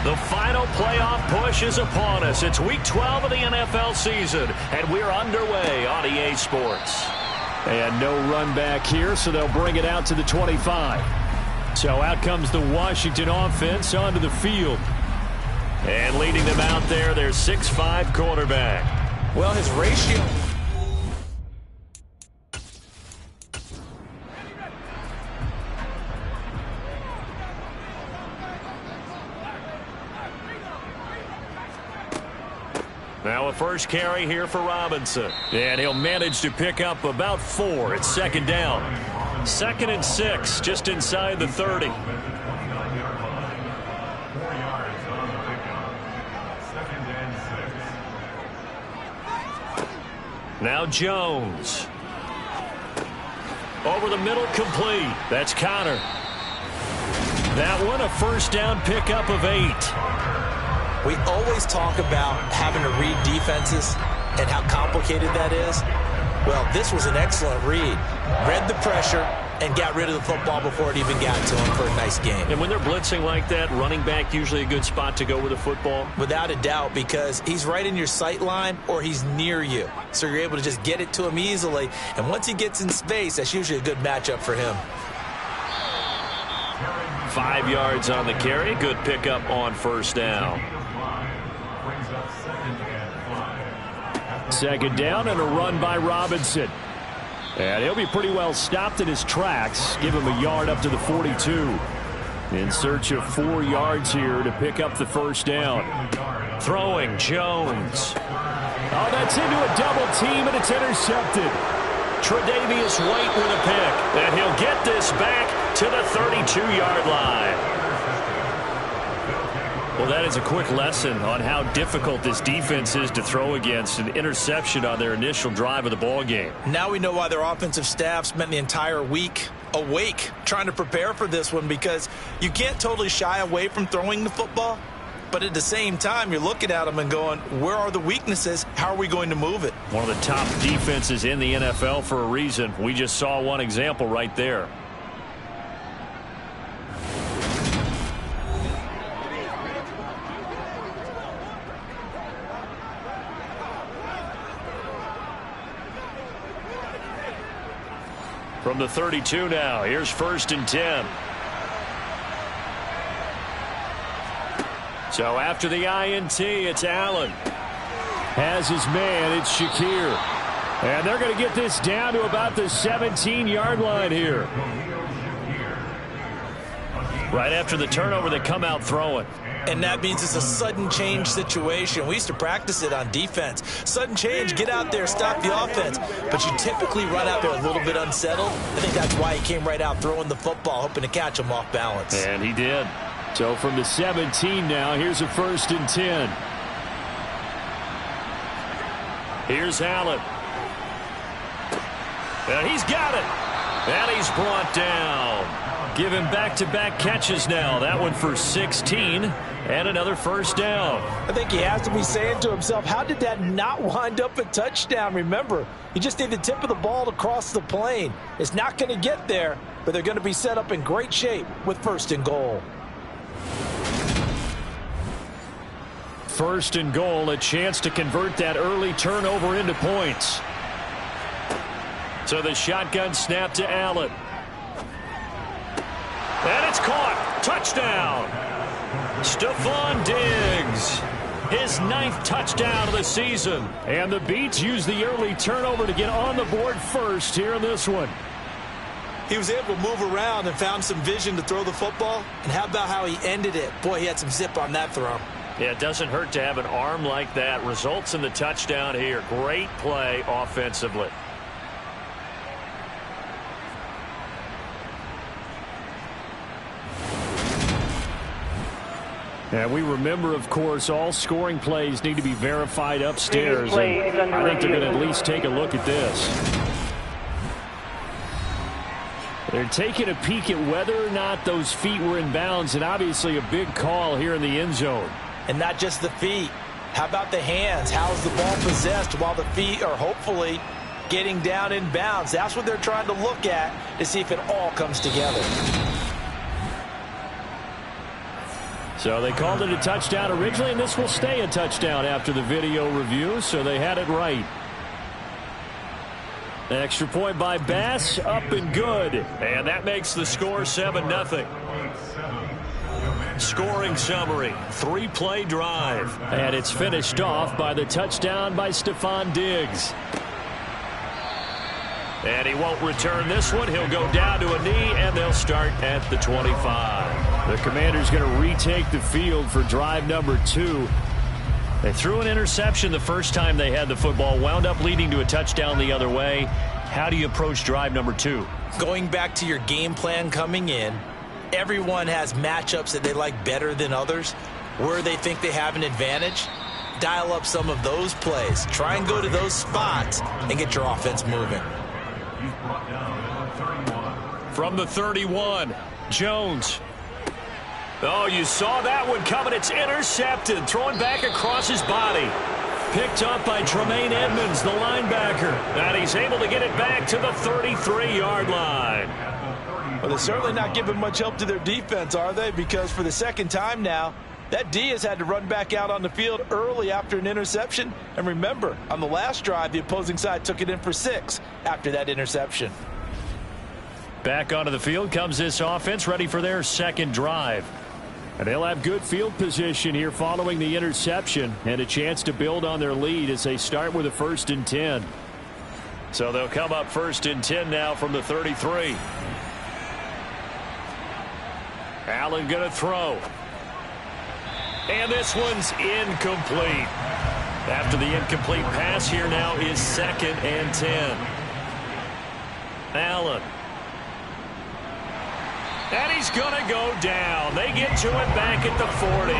The final playoff push is upon us. It's Week 12 of the NFL season, and we're underway on EA Sports. And no run back here, so they'll bring it out to the 25. So out comes the Washington offense onto the field. And leading them out there, their 6'5" quarterback. Well, his ratio... Now a first carry here for Robinson. And he'll manage to pick up about 4. It's second down. 2nd and 6, just inside the 30. Now Jones. Over the middle, complete. That's Connor. That one, a first down pickup of 8. We always talk about having to read defenses and how complicated that is. Well, this was an excellent read. Read the pressure and got rid of the football before it even got to him for a nice game. And when they're blitzing like that, running back usually a good spot to go with the football? Without a doubt, because he's right in your sight line or he's near you. So you're able to just get it to him easily. And once he gets in space, that's usually a good matchup for him. 5 yards on the carry. Good pickup on first down. Second down and a run by Robinson. And he'll be pretty well stopped in his tracks. Give him a yard up to the 42. In search of 4 yards here to pick up the first down. Throwing Jones. Oh, that's into a double team, and it's intercepted. Tre'Davious White with a pick. And he'll get this back to the 32-yard line. Well, that is a quick lesson on how difficult this defense is to throw against. An interception on their initial drive of the ball game. Now we know why their offensive staff spent the entire week awake trying to prepare for this one, because you can't totally shy away from throwing the football. But at the same time, you're looking at them and going, where are the weaknesses? How are we going to move it? One of the top defenses in the NFL for a reason. We just saw one example right there. From the 32 now, here's 1st and 10. So after the INT, it's Allen. Has his man, it's Shakir. And they're going to get this down to about the 17-yard line here. Right after the turnover, they come out throwing. And that means it's a sudden change situation. We used to practice it on defense. Sudden change, get out there, stop the offense. But you typically run out there a little bit unsettled. I think that's why he came right out throwing the football, hoping to catch him off balance. And he did. So from the 17 now, here's a 1st and 10. Here's Allen. And he's got it. And he's brought down. Give him back-to-back catches now. That one for 16 and another first down. I think he has to be saying to himself, how did that not wind up a touchdown? Remember, you just need the tip of the ball to cross the plane. It's not going to get there, but they're going to be set up in great shape with 1st and goal. 1st and goal, a chance to convert that early turnover into points. So the shotgun snap to Allen. And it's caught. Touchdown. Stephon Diggs. His 9th touchdown of the season. And the Beats use the early turnover to get on the board first here in this one. He was able to move around and found some vision to throw the football. And how about how he ended it? Boy, he had some zip on that throw. Yeah, it doesn't hurt to have an arm like that. Results in the touchdown here. Great play offensively. And we remember, of course, all scoring plays need to be verified upstairs. And I think they're going to at least take a look at this. They're taking a peek at whether or not those feet were in bounds, and obviously a big call here in the end zone. And not just the feet. How about the hands? How's the ball possessed while the feet are hopefully getting down in bounds? That's what they're trying to look at to see if it all comes together. So they called it a touchdown originally, and this will stay a touchdown after the video review, so they had it right. Extra point by Bass, up and good. And that makes the score 7-0. Scoring summary, 3-play drive. And it's finished off by the touchdown by Stefon Diggs. And he won't return this one. He'll go down to a knee, and they'll start at the 25. The Commanders going to retake the field for drive number 2. They threw an interception the first time they had the football, wound up leading to a touchdown the other way. How do you approach drive number 2? Going back to your game plan coming in, everyone has matchups that they like better than others, where they think they have an advantage. Dial up some of those plays. Try and go to those spots and get your offense moving. From the 31, Jones. Oh, you saw that one coming. It's intercepted. Throwing back across his body. Picked up by Tremaine Edmonds, the linebacker. And he's able to get it back to the 33-yard line. Well, they're certainly not giving much help to their defense, are they? Because for the second time now, that D has had to run back out on the field early after an interception. And remember, on the last drive, the opposing side took it in for 6 after that interception. Back onto the field comes this offense, ready for their second drive. And they'll have good field position here following the interception and a chance to build on their lead as they start with a 1st and 10. So they'll come up 1st and 10 now from the 33. Allen going to throw. And this one's incomplete. After the incomplete pass, here now is 2nd and 10. Allen. And he's going to go down. They get to it back at the 40.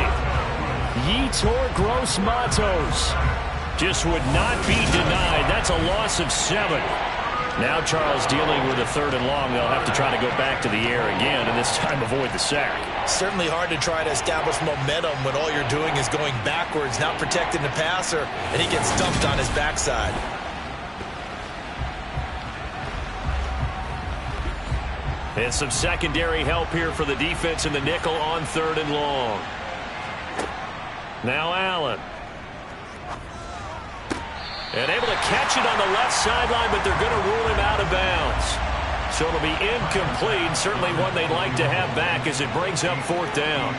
Yetur Gross-Matos just would not be denied. That's a loss of 7. Now Charles dealing with a 3rd and long. They'll have to try to go back to the air again, and this time avoid the sack. Certainly hard to try to establish momentum when all you're doing is going backwards, not protecting the passer, and he gets dumped on his backside. And some secondary help here for the defense in the nickel on 3rd and long. Now Allen. And able to catch it on the left sideline, but they're going to rule him out of bounds. So it'll be incomplete. Certainly one they'd like to have back as it brings up 4th down.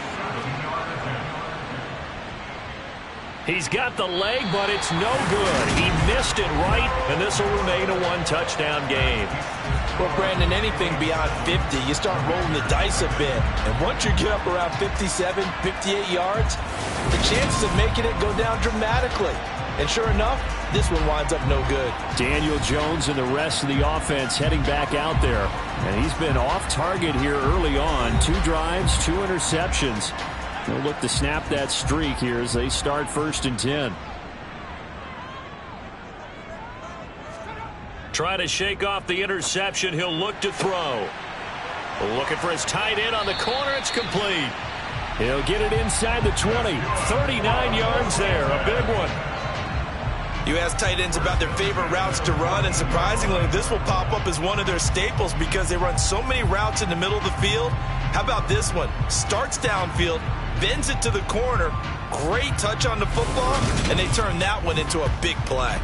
He's got the leg, but it's no good. He missed it right, and this will remain a 1-touchdown game. Well, Brandon, anything beyond 50, you start rolling the dice a bit. And once you get up around 57, 58 yards, the chances of making it go down dramatically. And sure enough, this one winds up no good. Daniel Jones and the rest of the offense heading back out there. And he's been off target here early on. 2 drives, 2 interceptions. They'll look to snap that streak here as they start 1st and 10. Try to shake off the interception. He'll look to throw. Looking for his tight end on the corner. It's complete. He'll get it inside the 20. 39 yards there. A big one. You ask tight ends about their favorite routes to run, and surprisingly, this will pop up as one of their staples because they run so many routes in the middle of the field. How about this one? Starts downfield, bends it to the corner. Great touch on the football, and they turn that one into a big play.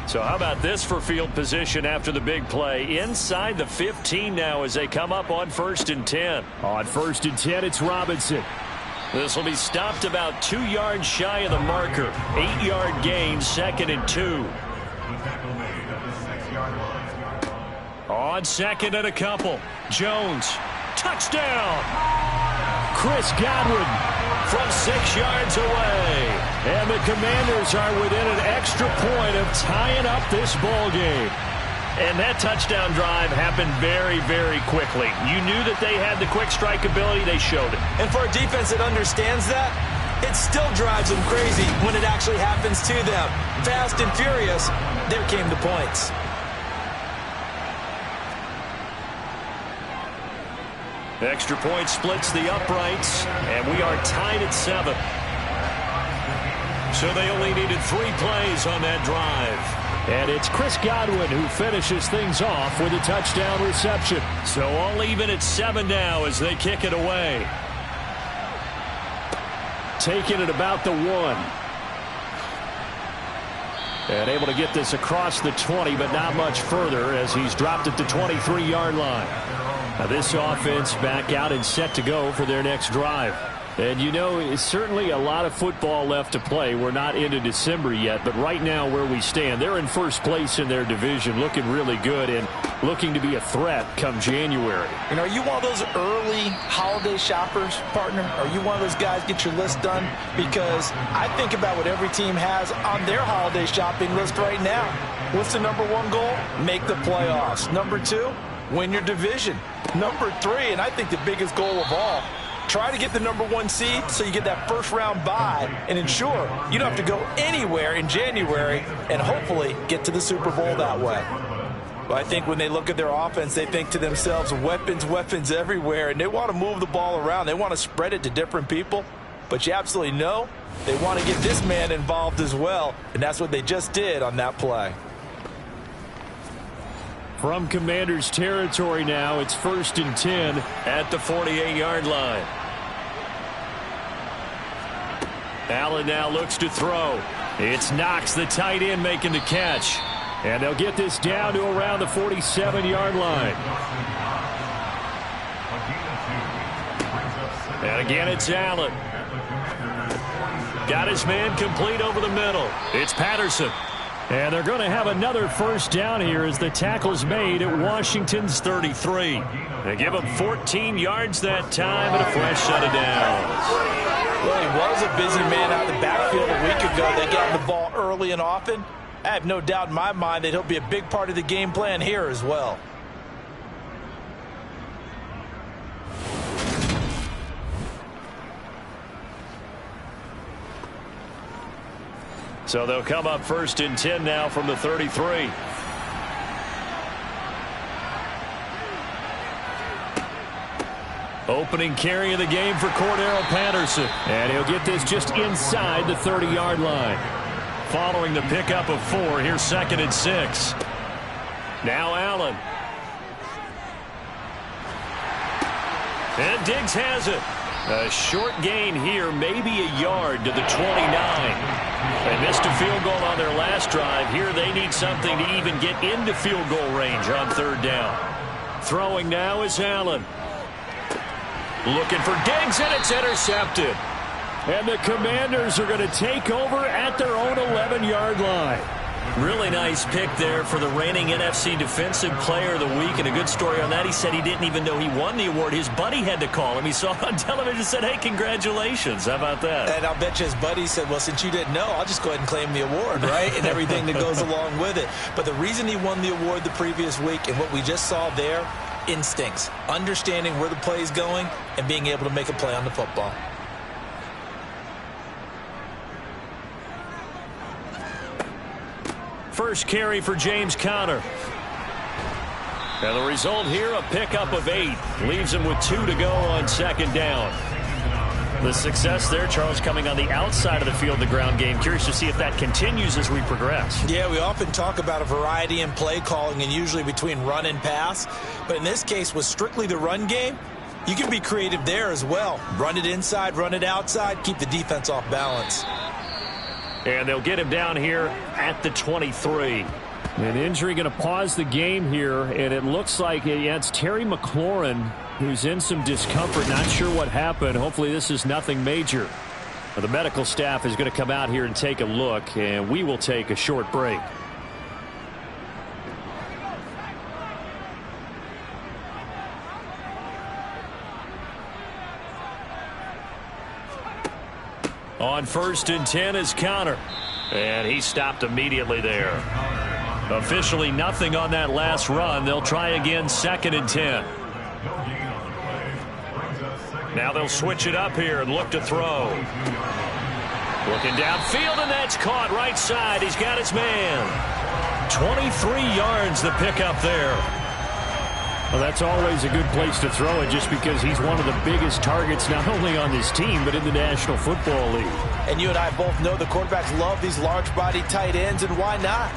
So how about this for field position after the big play? Inside the 15 now as they come up on 1st and 10. On 1st and 10, it's Robinson. This will be stopped about 2 yards shy of the marker. 8-yard gain, 2nd and 2. On 2nd and a couple. Jones. Touchdown. Chris Godwin from 6 yards away. And the Commanders are within an extra point of tying up this ball game. And that touchdown drive happened very, very quickly. You knew that they had the quick strike ability. They showed it. And for a defense that understands that, it still drives them crazy when it actually happens to them. Fast and furious, there came the points. Extra point splits the uprights, and we are tied at 7. So they only needed 3 plays on that drive. And it's Chris Godwin who finishes things off with a touchdown reception. So all even at 7 now as they kick it away. Taking it about the 1. And able to get this across the 20, but not much further as he's dropped at the 23-yard line. Now this offense back out and set to go for their next drive. And, you know, it's certainly a lot of football left to play. We're not into December yet, but right now where we stand, they're in first place in their division, looking really good and looking to be a threat come January. You know, are you one of those early holiday shoppers, partner? Are you one of those guys get your list done? Because I think about what every team has on their holiday shopping list right now. What's the number 1 goal? Make the playoffs. Number 2, win your division. Number 3, and I think the biggest goal of all, try to get the number 1 seed so you get that first-round bye and ensure you don't have to go anywhere in January and hopefully get to the Super Bowl that way. Well, I think when they look at their offense, they think to themselves, weapons, weapons everywhere, and they want to move the ball around. They want to spread it to different people. But you absolutely know they want to get this man involved as well, and that's what they just did on that play. From Commanders territory now, it's 1st and 10 at the 48-yard line. Allen now looks to throw. It's Knox, the tight end, making the catch. And they'll get this down to around the 47-yard line. And again, it's Allen. Got his man complete over the middle. It's Patterson. And they're going to have another first down here as the tackle's made at Washington's 33. They give him 14 yards that time and a fresh set of downs. Well, he was a busy man out of the backfield a week ago. They got him the ball early and often. I have no doubt in my mind that he'll be a big part of the game plan here as well. So they'll come up 1st and 10 now from the 33. Opening carry of the game for Cordero Patterson. And he'll get this just inside the 30-yard line. Following the pickup of 4, here's 2nd and 6. Now Allen. And Diggs has it. A short gain here, maybe a yard to the 29. They missed a field goal on their last drive. Here they need something to even get into field goal range on 3rd down. Throwing now is Allen. Looking for Diggs, and it's intercepted. And the Commanders are going to take over at their own 11-yard line. Really nice pick there for the reigning NFC Defensive Player of the Week. And a good story on that. He said he didn't even know he won the award. His buddy had to call him. He saw it on television and said, hey, congratulations. How about that? And I'll bet you his buddy said, well, since you didn't know, I'll just go ahead and claim the award, right? And everything that goes along with it. But the reason he won the award the previous week and what we just saw there, instincts, understanding where the play is going and being able to make a play on the football. First carry for James Conner. And the result here, a pickup of 8. Leaves him with 2 to go on 2nd down. The success there, Charles, coming on the outside of the field, the ground game. Curious to see if that continues as we progress. Yeah, we often talk about a variety in play calling and usually between run and pass. But in this case, with strictly the run game, you can be creative there as well. Run it inside, run it outside, keep the defense off balance. And they'll get him down here at the 23. An injury going to pause the game here, and it looks like it's Terry McLaurin who's in some discomfort. Not sure what happened. Hopefully this is nothing major. The medical staff is going to come out here and take a look, and we will take a short break. On 1st and 10 is Conner. And he stopped immediately there. Officially nothing on that last run. They'll try again 2nd and 10. Now they'll switch it up here and look to throw. Looking downfield, and that's caught right side. He's got his man. 23 yards the pickup there. Well, that's always a good place to throw it just because he's one of the biggest targets not only on this team but in the National Football League. And you and I both know the quarterbacks love these large-body tight ends, and why not?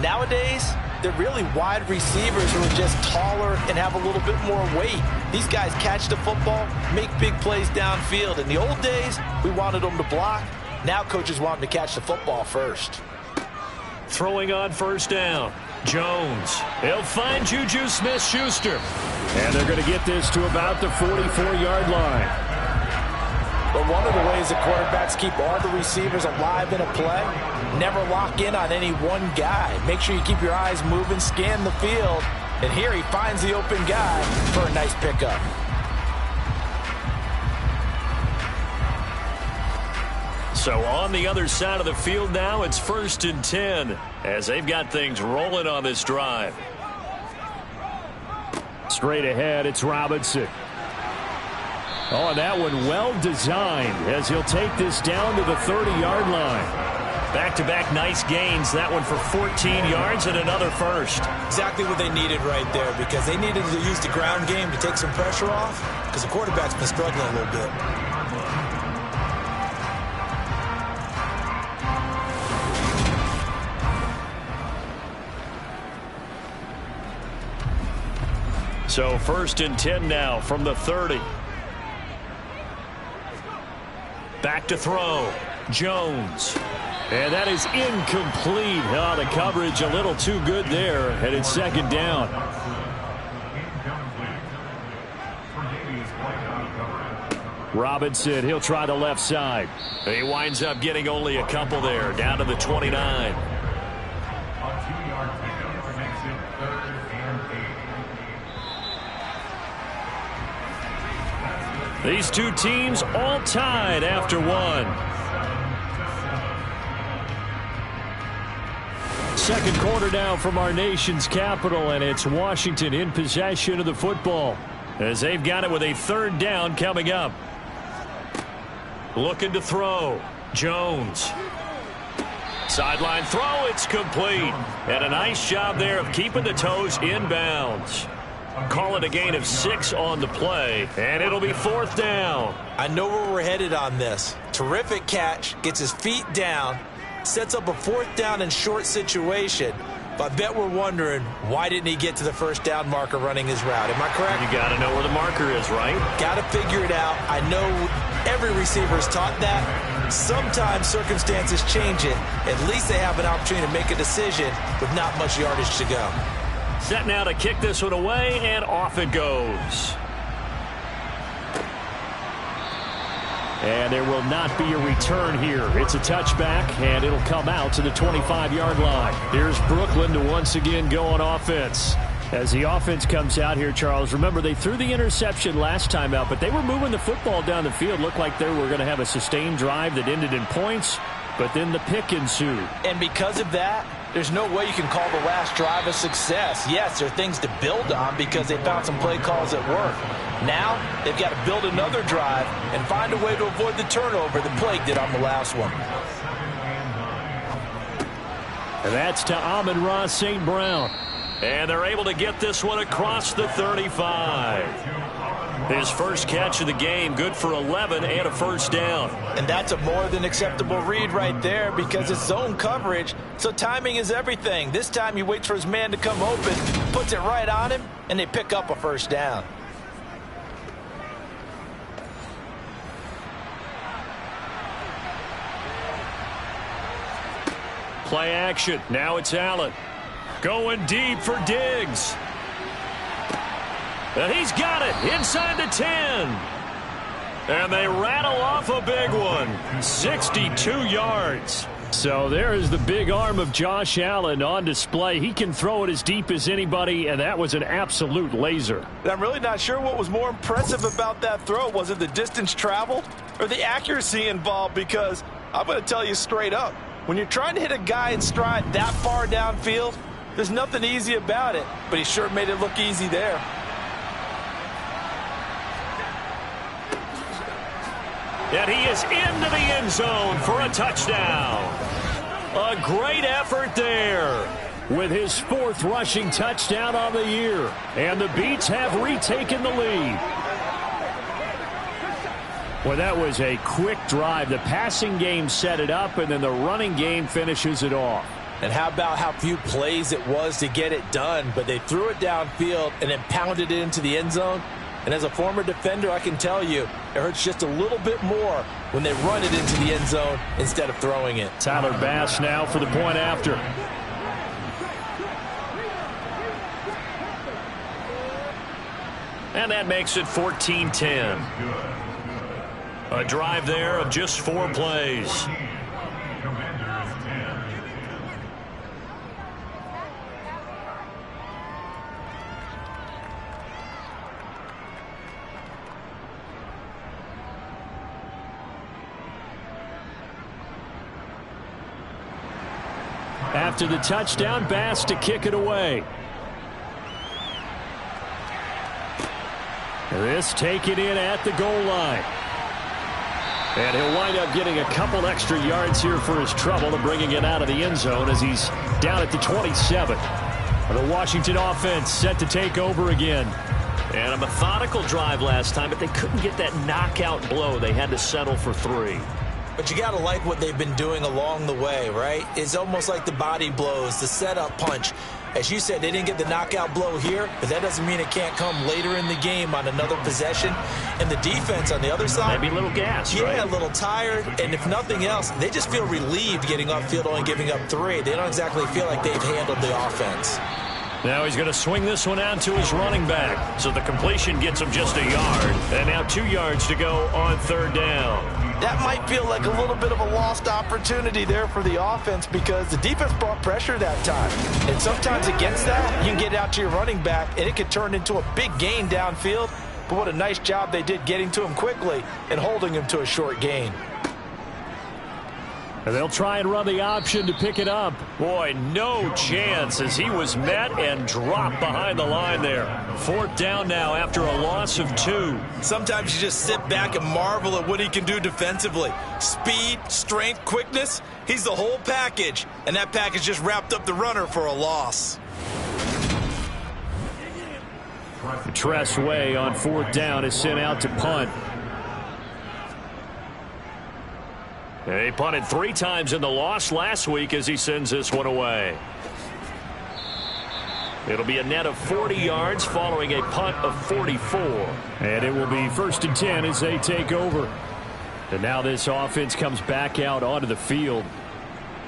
Nowadays, they're really wide receivers who are just taller and have a little bit more weight. These guys catch the football, make big plays downfield. In the old days, we wanted them to block. Now coaches want them to catch the football first. Throwing on first down, Jones. He'll find Juju Smith-Schuster. And they're going to get this to about the 44-yard line. But one of the ways that quarterbacks keep all the receivers alive in a play, never lock in on any one guy. Make sure you keep your eyes moving, scan the field. And here he finds the open guy for a nice pickup. So on the other side of the field now, it's 1st and 10 as they've got things rolling on this drive. Straight ahead, it's Robinson. Oh, and that one well designed as he'll take this down to the 30-yard line. Back-to-back nice gains. That one for 14 yards and another first. Exactly what they needed right there, because they needed to use the ground game to take some pressure off, because the quarterback's been struggling a little bit. So 1st and 10 now from the 30. Back to throw. Jones. And that is incomplete. Oh, the coverage a little too good there, and it's 2nd down. Robinson, he'll try the left side. He winds up getting only a couple there, down to the 29. These two teams all tied after one. Second quarter now from our nation's capital, and it's Washington in possession of the football as they've got it with a 3rd down coming up. Looking to throw. Jones. Sideline throw. It's complete. And a nice job there of keeping the toes inbounds. Call it a gain of 6 on the play, and it'll be 4th down. I know where we're headed on this. Terrific catch, gets his feet down, sets up a 4th down and short situation. But I bet we're wondering, why didn't he get to the 1st down marker running his route? Am I correct? You got to know where the marker is, right? Got to figure it out. I know every receiver is taught that. Sometimes circumstances change it. At least they have an opportunity to make a decision with not much yardage to go. Set now to kick this one away, and off it goes. And there will not be a return here. It's a touchback, and it'll come out to the 25-yard line. Here's Brooklyn to once again go on offense. As the offense comes out here, Charles, remember they threw the interception last time out, but they were moving the football down the field. Looked like they were going to have a sustained drive that ended in points, but then the pick ensued. And because of that, there's no way you can call the last drive a success. Yes, there are things to build on because they found some play calls that work. Now, they've got to build another drive and find a way to avoid the turnover that plagued it on the last one. And that's to Amon-Ra St. Brown. And they're able to get this one across the 35. His first catch of the game, good for 11 and a 1st down. And that's a more than acceptable read right there because it's zone coverage, so timing is everything. This time he waits for his man to come open, puts it right on him, and they pick up a 1st down. Play action. Now it's Allen. Going deep for Diggs. And he's got it inside the 10. And they rattle off a big one. 62 yards. So there is the big arm of Josh Allen on display. He can throw it as deep as anybody, and that was an absolute laser. I'm really not sure what was more impressive about that throw. Was it the distance traveled or the accuracy involved? Because I'm going to tell you straight up, when you're trying to hit a guy in stride that far downfield, there's nothing easy about it, but he sure made it look easy there. And he is into the end zone for a touchdown. A great effort there. With his 4th rushing touchdown on the year. And the Beats have retaken the lead. Well, that was a quick drive. The passing game set it up, and then the running game finishes it off. And how about how few plays it was to get it done, but they threw it downfield and then pounded it into the end zone. And as a former defender, I can tell you, it hurts just a little bit more when they run it into the end zone instead of throwing it. Tyler Bass now for the point after. And that makes it 14-10. A drive there of just 4 plays. After the touchdown, Bass to kick it away. This taken in at the goal line. And he'll wind up getting a couple extra yards here for his trouble and bringing it out of the end zone as he's down at the 27. The Washington offense set to take over again. And a methodical drive last time, but they couldn't get that knockout blow. They had to settle for 3. But you got to like what they've been doing along the way, right? It's almost like the body blows, the setup punch. As you said, they didn't get the knockout blow here, but that doesn't mean it can't come later in the game on another possession. And the defense on the other side, maybe a little gas, yeah, right? A little tired. And if nothing else, they just feel relieved getting off field only giving up 3. They don't exactly feel like they've handled the offense. Now he's going to swing this one out to his running back. So the completion gets him just a yard. And now 2 yards to go on 3rd down. That might feel like a little bit of a lost opportunity there for the offense because the defense brought pressure that time. And sometimes against that, you can get out to your running back, and it could turn into a big gain downfield. But what a nice job they did getting to him quickly and holding him to a short gain. And they'll try and run the option to pick it up. Boy, no chance as he was met and dropped behind the line there. 4th down now after a loss of 2. Sometimes you just sit back and marvel at what he can do defensively. Speed, strength, quickness, he's the whole package. And that package just wrapped up the runner for a loss. Tress Way on 4th down is sent out to punt. He punted 3 times in the loss last week as he sends this one away. It'll be a net of 40 yards following a punt of 44. And it will be 1st and 10 as they take over. And now this offense comes back out onto the field.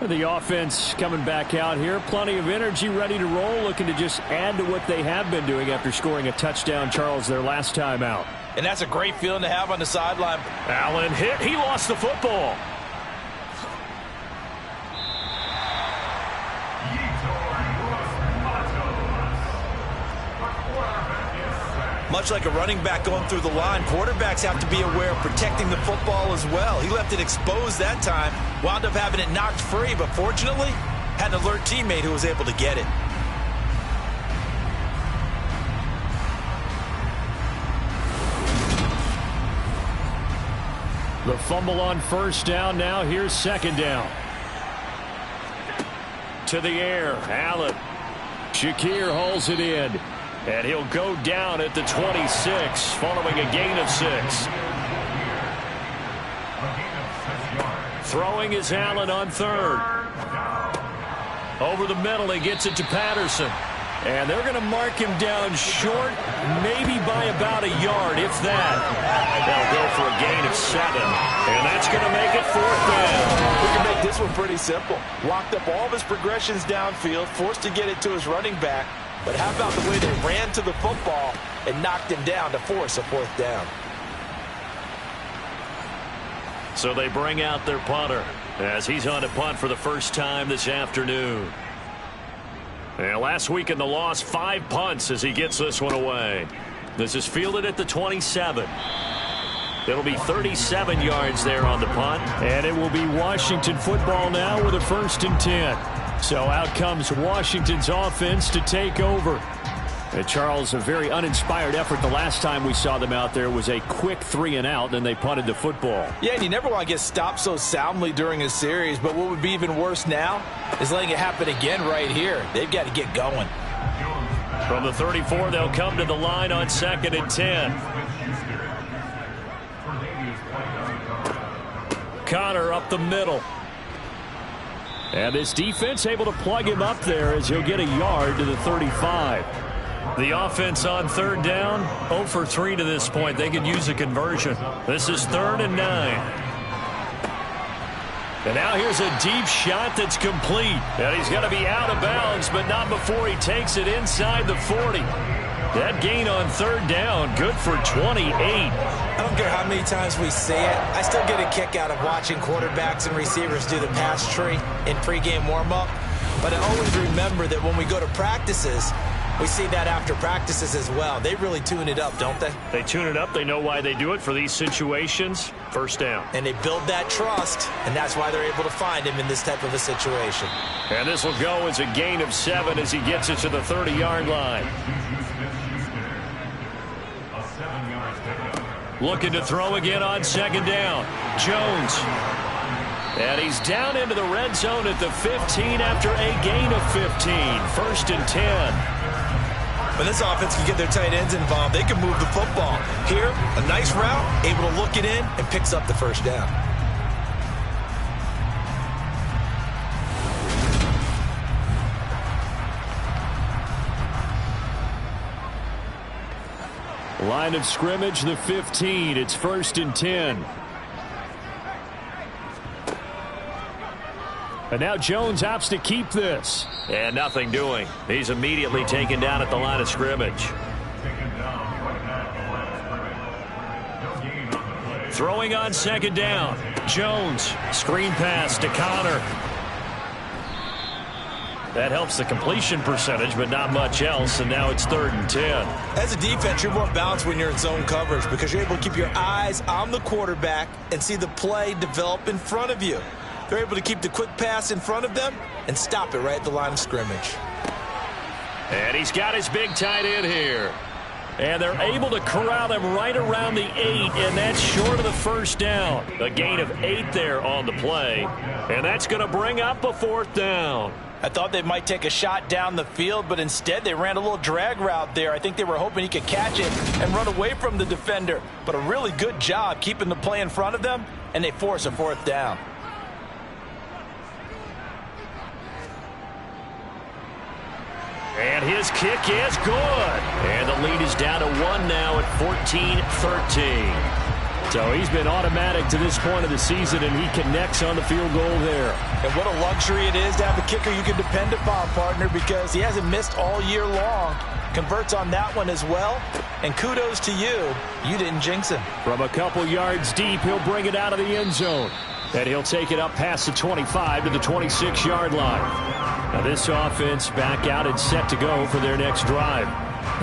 The offense coming back out here. Plenty of energy, ready to roll, looking to just add to what they have been doing after scoring a touchdown, Charles, their last time out. And that's a great feeling to have on the sideline. Allen hit. He lost the football. Much like a running back going through the line, quarterbacks have to be aware of protecting the football as well. He left it exposed that time, wound up having it knocked free, but fortunately, had an alert teammate who was able to get it. The fumble on 1st down. Now here's 2nd down. To the air, Allen. Shakir hauls it in. And he'll go down at the 26 following a gain of 6. Throwing is Allen on 3rd. Over the middle, he gets it to Patterson. And they're going to mark him down short, maybe by about a yard, if that. They'll go for a gain of 7. And that's going to make it 4th down. We can make this one pretty simple. Locked up all of his progressions downfield, forced to get it to his running back. But how about the way they ran to the football and knocked him down to force a 4th down? So they bring out their punter as he's on to punt for the first time this afternoon. And last week in the loss, 5 punts as he gets this one away. This is fielded at the 27. It'll be 37 yards there on the punt. And it will be Washington football now with a 1st and 10. So out comes Washington's offense to take over. And Charles, a very uninspired effort the last time we saw them out there was a quick 3 and out, and they punted the football. Yeah, and you never want to get stopped so soundly during a series, but what would be even worse now is letting it happen again right here. They've got to get going. From the 34, they'll come to the line on 2nd and 10. Connor up the middle. And this defense able to plug him up there as he'll get a yard to the 35. The offense on third down, 0 for 3 to this point. They could use a conversion. This is 3rd and 9. And now here's a deep shot that's complete. And he's going to be out of bounds, but not before he takes it inside the 40. That gain on third down, good for 28. I don't care how many times we say it. I still get a kick out of watching quarterbacks and receivers do the pass tree in pregame warm-up. But I always remember that when we go to practices, we see that after practices as well. They really tune it up, don't they? They tune it up. They know why they do it for these situations. First down. And they build that trust, and that's why they're able to find him in this type of a situation. And this will go as a gain of 7 as he gets it to the 30-yard line. Looking to throw again on second down. Jones. And he's down into the red zone at the 15 after a gain of 15. 1st and 10. When this offense can get their tight ends involved, they can move the football. Here, a nice route, able to look it in, and picks up the first down. Line of scrimmage, the 15. It's 1st and 10. And now Jones opts to keep this. And nothing doing. He's immediately taken down at the line of scrimmage. Throwing on second down. Jones. Screen pass to Connor. That helps the completion percentage, but not much else, and now it's 3rd and 10. As a defense, you're more balanced when you're in zone coverage because you're able to keep your eyes on the quarterback and see the play develop in front of you. They're able to keep the quick pass in front of them and stop it right at the line of scrimmage. And he's got his big tight end here. And they're able to corral him right around the 8, and that's short of the first down. A gain of 8 there on the play, and that's going to bring up a 4th down. I thought they might take a shot down the field, but instead they ran a little drag route there. I think they were hoping he could catch it and run away from the defender. But a really good job keeping the play in front of them, and they force a 4th down. And his kick is good. And the lead is down to 1 now at 14-13. So he's been automatic to this point of the season, and he connects on the field goal there. And what a luxury it is to have a kicker you can depend upon, partner, because he hasn't missed all year long. Converts on that one as well. And kudos to you. You didn't jinx him. From a couple yards deep, he'll bring it out of the end zone. And he'll take it up past the 25 to the 26-yard line. Now this offense back out and set to go for their next drive.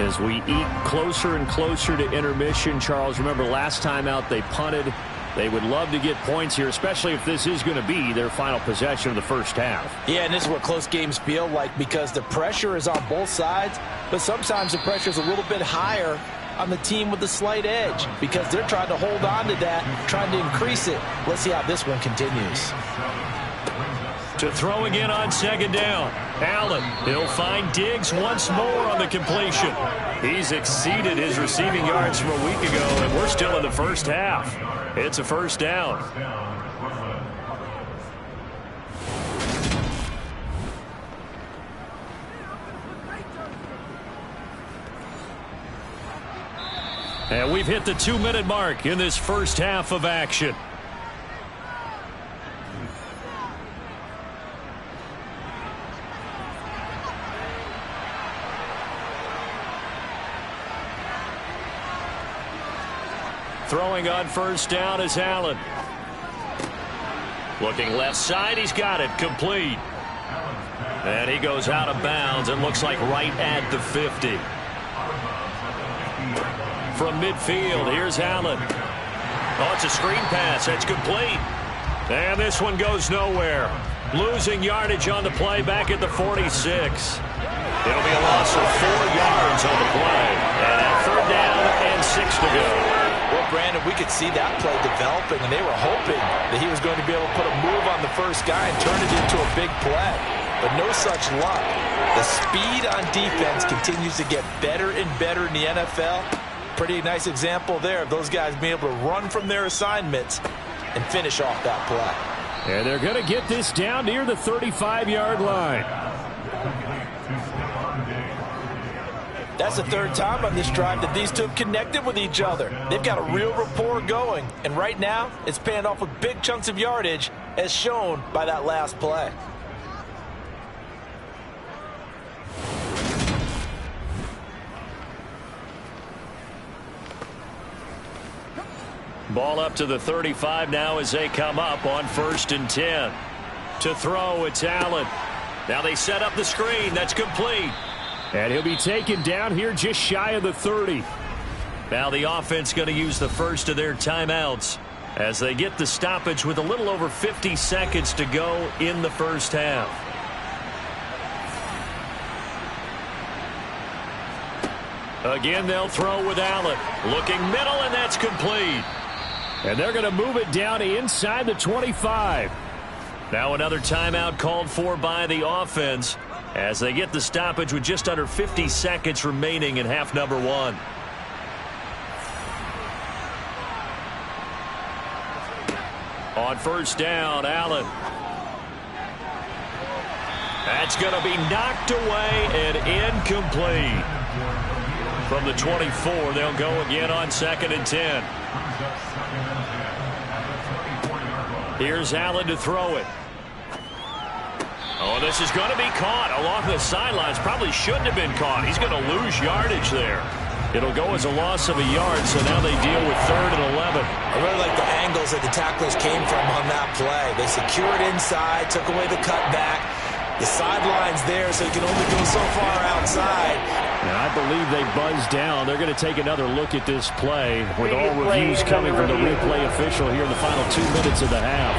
As we eat closer and closer to intermission, Charles, remember last time out they punted. They would love to get points here, especially if this is going to be their final possession of the first half. Yeah, and this is what close games feel like because the pressure is on both sides, but sometimes the pressure is a little bit higher on the team with the slight edge because they're trying to hold on to that, trying to increase it. Let's see how this one continues. To throw again on second down. Allen, he'll find Diggs once more on the completion. He's exceeded his receiving yards from a week ago, and we're still in the first half. It's a first down. And we've hit the 2-minute mark in this first half of action. Throwing on first down is Allen. Looking left side, he's got it, complete. And he goes out of bounds and looks like right at the 50. From midfield, here's Allen. Oh, it's a screen pass, that's complete. And this one goes nowhere. Losing yardage on the play back at the 46. It'll be a loss of 4 yards on the play. And at 3rd down and 6 to go. Well, Brandon, we could see that play developing, and they were hoping that he was going to be able to put a move on the first guy and turn it into a big play. But no such luck. The speed on defense continues to get better and better in the NFL. Pretty nice example there of those guys being able to run from their assignments and finish off that play. And they're going to get this down near the 35-yard line. That's the third time on this drive that these two have connected with each other. They've got a real rapport going. And right now, it's paying off with big chunks of yardage, as shown by that last play. Ball up to the 35 now as they come up on 1st and 10. To throw, it's Allen. Now they set up the screen. That's complete. And he'll be taken down here just shy of the 30. Now the offense going to use the first of their timeouts as they get the stoppage with a little over 50 seconds to go in the first half. Again, they'll throw with Allen. Looking middle, and that's complete. And they're going to move it down inside the 25. Now another timeout called for by the offense as they get the stoppage with just under 50 seconds remaining in half number 1. On 1st down, Allen. That's going to be knocked away and incomplete. From the 24, they'll go again on 2nd and 10. Here's Allen to throw it. Oh, this is going to be caught along the sidelines. Probably shouldn't have been caught. He's going to lose yardage there. It'll go as a loss of a yard, so now they deal with 3rd and 11. I really like the angles that the tacklers came from on that play. They secured inside, took away the cutback. The sideline's there, so you can only go so far outside. Now, I believe they buzzed down. They're going to take another look at this play with all reviews coming from the replay official here in the final 2 minutes of the half.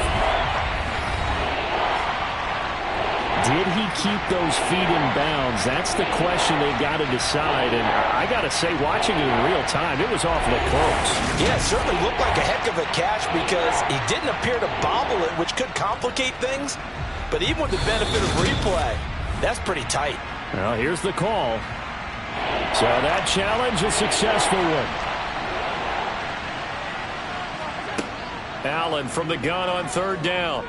Did he keep those feet in bounds? That's the question they've got to decide. And I got to say, watching it in real time, it was awfully close. Yeah, it certainly looked like a heck of a catch because he didn't appear to bobble it, which could complicate things. But even with the benefit of replay, that's pretty tight. Well, here's the call. So that challenge, a successful one. Allen from the gun on 3rd down.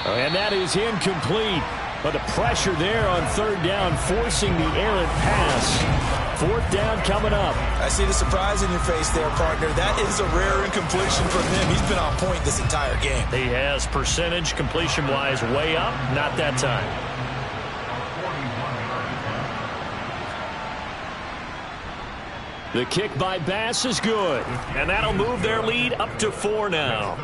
And that is incomplete. But the pressure there on 3rd down, forcing the errant pass. 4th down coming up. I see the surprise in your face there, partner. That is a rare incompletion from him. He's been on point this entire game. He has percentage completion-wise way up. Not that time. The kick by Bass is good. And that'll move their lead up to 4 now.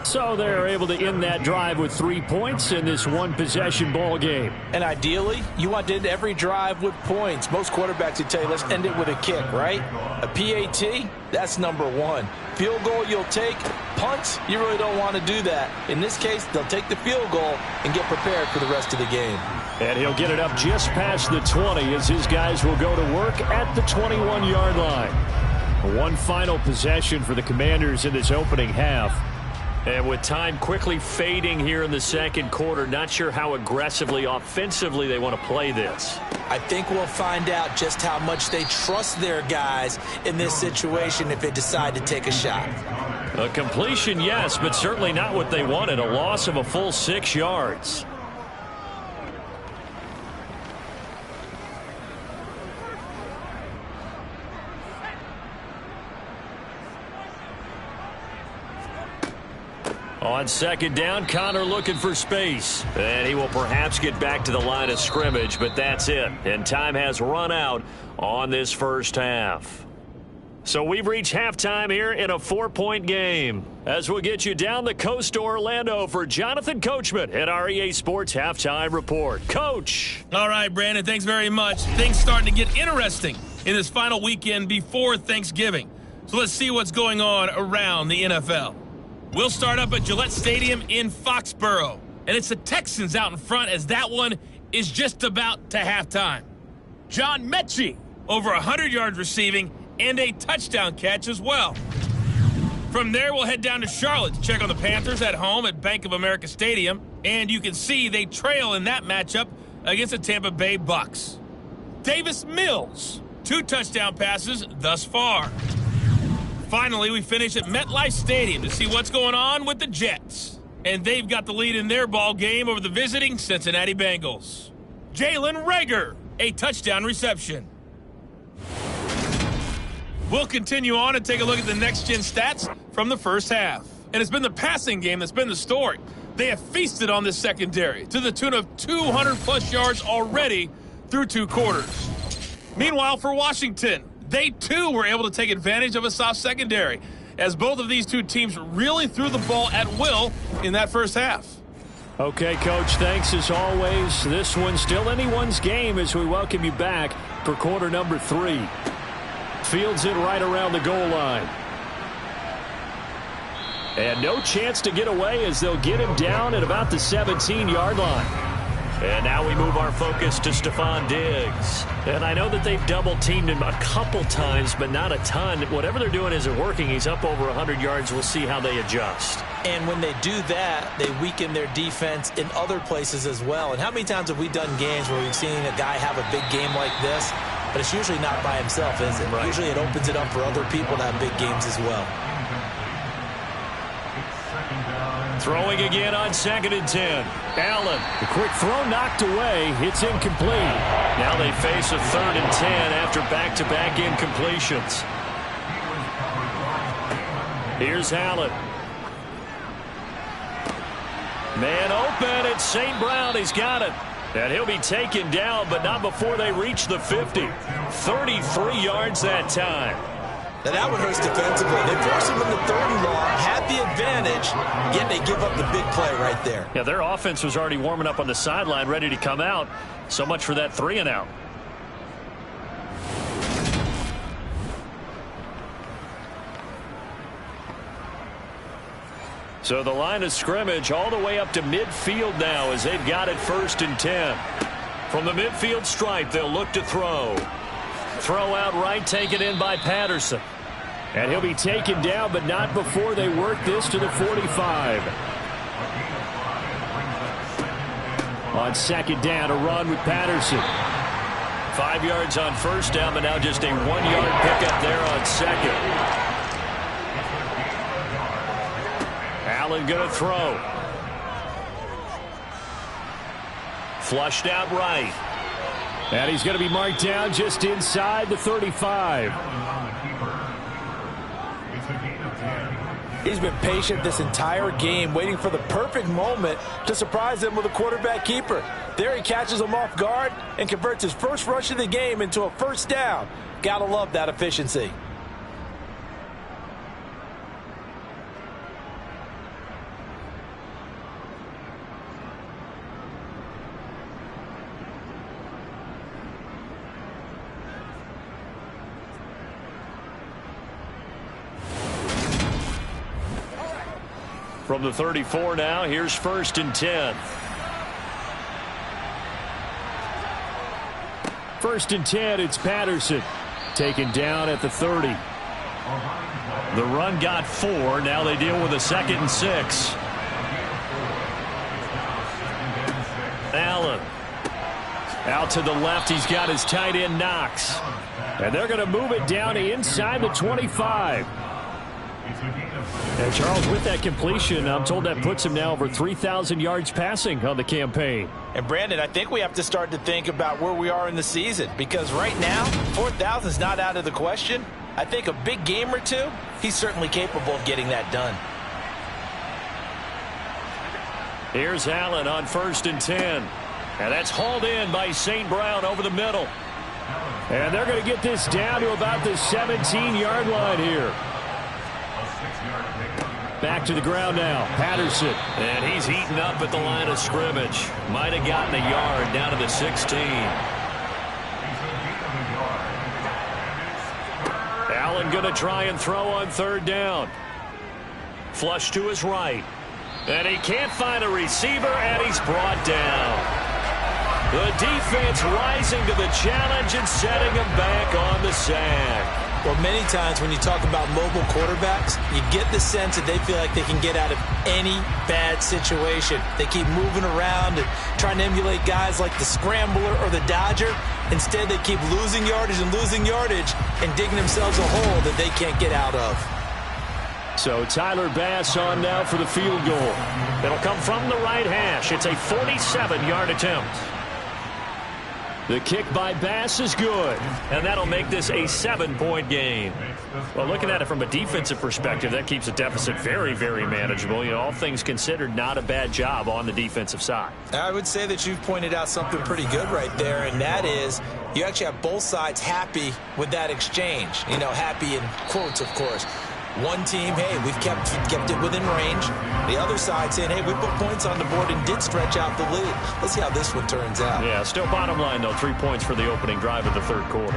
So they're able to end that drive with 3 points in this one-possession ball game. And ideally, you want to end every drive with points. Most quarterbacks would tell you, let's end it with a kick, right? A PAT, that's number 1. Field goal you'll take. Punt, you really don't want to do that. In this case, they'll take the field goal and get prepared for the rest of the game. And he'll get it up just past the 20 as his guys will go to work at the 21-yard line. One final possession for the Commanders in this opening half. And with time quickly fading here in the second quarter, not sure how aggressively, offensively they want to play this. I think we'll find out just how much they trust their guys in this situation if they decide to take a shot. A completion, yes, but certainly not what they wanted. A loss of a full 6 yards. On 2nd down, Connor looking for space. And he will perhaps get back to the line of scrimmage, but that's it. And time has run out on this first half. So we've reached halftime here in a 4-point game. As we'll get you down the coast to Orlando for Jonathan Coachman at our EA Sports Halftime Report. Coach. All right, Brandon, thanks very much. Things starting to get interesting in this final weekend before Thanksgiving. So let's see what's going on around the NFL. We'll start up at Gillette Stadium in Foxborough. And it's the Texans out in front as that one is just about to halftime. John Mechie, over 100 yards receiving and a touchdown catch as well. From there, we'll head down to Charlotte to check on the Panthers at home at Bank of America Stadium. And you can see they trail in that matchup against the Tampa Bay Bucks. Davis Mills, 2 touchdown passes thus far. Finally, we finish at MetLife Stadium to see what's going on with the Jets. And they've got the lead in their ball game over the visiting Cincinnati Bengals. Jalen Reagor, a touchdown reception. We'll continue on and take a look at the next-gen stats from the first half. And it's been the passing game that's been the story. They have feasted on this secondary to the tune of 200-plus yards already through 2 quarters. Meanwhile, for Washington, they too were able to take advantage of a soft secondary, as both of these two teams really threw the ball at will in that first half. Okay, Coach, thanks as always. This one's still anyone's game as we welcome you back for quarter number 3. Fields it right around the goal line. And no chance to get away as they'll get him down at about the 17-yard line. And now we move our focus to Stephon Diggs. And I know that they've double-teamed him a couple times, but not a ton. Whatever they're doing isn't working. He's up over 100 yards. We'll see how they adjust. And when they do that, they weaken their defense in other places as well. And how many times have we done games where we've seen a guy have a big game like this, but it's usually not by himself, is it? Right. Usually it opens it up for other people to have big games as well. Throwing again on 2nd and 10. Allen. The quick throw knocked away. It's incomplete. Now they face a 3rd and 10 after back-to-back incompletions. Here's Allen. Man open. It's St. Brown. He's got it. And he'll be taken down, but not before they reach the 50. 33 yards that time. Now that one hurts defensively. They forced him into 3rd and long, had the advantage, yet they give up the big play right there. Yeah, their offense was already warming up on the sideline, ready to come out. So much for that 3-and-out. So the line of scrimmage all the way up to midfield now as they've got it 1st and 10. From the midfield stripe, they'll look to throw. Throw out right, taken in by Patterson. And he'll be taken down, but not before they work this to the 45. On 2nd down, a run with Patterson. 5 yards on 1st down, but now just a 1-yard pickup there on 2nd. Allen going to throw. Flushed out right. And he's going to be marked down just inside the 35. He's been patient this entire game, waiting for the perfect moment to surprise them with a quarterback keeper. There he catches him off guard and converts his first rush of the game into a 1st down. Gotta love that efficiency. From the 34 now, here's 1st and 10. 1st and 10, it's Patterson. Taken down at the 30. The run got 4. Now they deal with a 2nd and 6. Allen. Out to the left, he's got his tight end Knox. And they're going to move it down to inside the 25. And Charles, with that completion, I'm told that puts him now over 3,000 yards passing on the campaign. And Brandon, I think we have to start to think about where we are in the season, because right now 4,000 is not out of the question. I think a big game or two, he's certainly capable of getting that done. Here's Allen on 1st and 10. And that's hauled in by St. Brown over the middle. And they're going to get this down to about the 17-yard line here. Back to the ground now, Patterson. And he's heating up at the line of scrimmage. Might have gotten a yard down to the 16. Allen going to try and throw on 3rd down. Flush to his right. And he can't find a receiver, and he's brought down. The defense rising to the challenge and setting him back on the sack. Well, many times when you talk about mobile quarterbacks, you get the sense that they feel like they can get out of any bad situation. They keep moving around and trying to emulate guys like the Scrambler or the Dodger. Instead, they keep losing yardage and digging themselves a hole that they can't get out of. So Tyler Bass on now for the field goal. It'll come from the right hash. It's a 47-yard attempt. The kick by Bass is good. And that'll make this a 7-point game. Well, looking at it from a defensive perspective, that keeps the deficit very, very manageable. You know, all things considered, not a bad job on the defensive side. I would say that you've pointed out something pretty good right there, and that is you actually have both sides happy with that exchange. You know, happy in quotes, of course. One team, hey, we've kept it within range. The other side saying, hey, we put points on the board and did stretch out the lead. Let's see how this one turns out. Yeah, still bottom line, though, 3 points for the opening drive of the third quarter.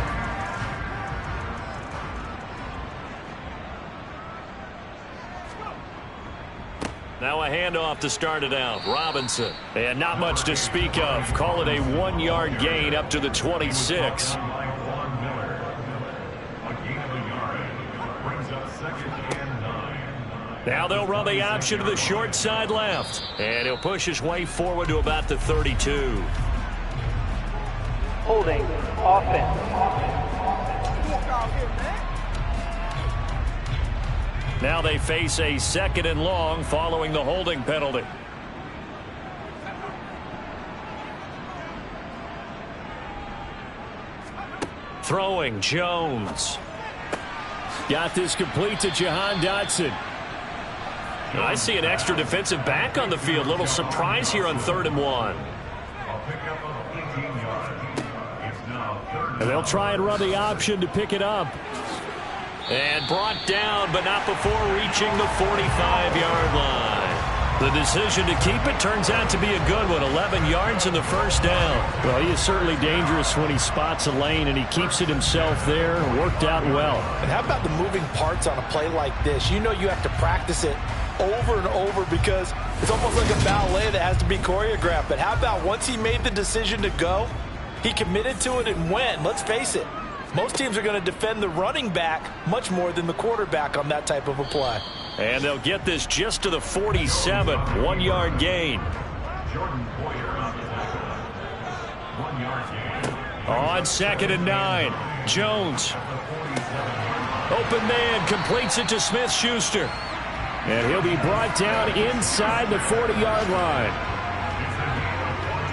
Now a handoff to start it out. Robinson. And not much to speak of. Call it a 1-yard gain up to the 26. Now they'll run the option to the short side left. And he'll push his way forward to about the 32. Holding offense. Now they face a 2nd and long following the holding penalty. Throwing Jones. Got this complete to Jahan Dotson. I see an extra defensive back on the field. Little surprise here on 3rd and 1. And they'll try and run the option to pick it up. And brought down, but not before reaching the 45-yard line. The decision to keep it turns out to be a good one. 11 yards in the first down. Well, he is certainly dangerous when he spots a lane, and he keeps it himself there. Worked out well. And how about the moving parts on a play like this? You know you have to practice it over and over because it's almost like a ballet that has to be choreographed. But how about once he made the decision to go, he committed to it and went. Let's face it, most teams are going to defend the running back much more than the quarterback on that type of a play. And they'll get this just to the 47. 1-yard gain. On 2nd and 9. Jones. Open man completes it to Smith-Schuster. And he'll be brought down inside the 40-yard line.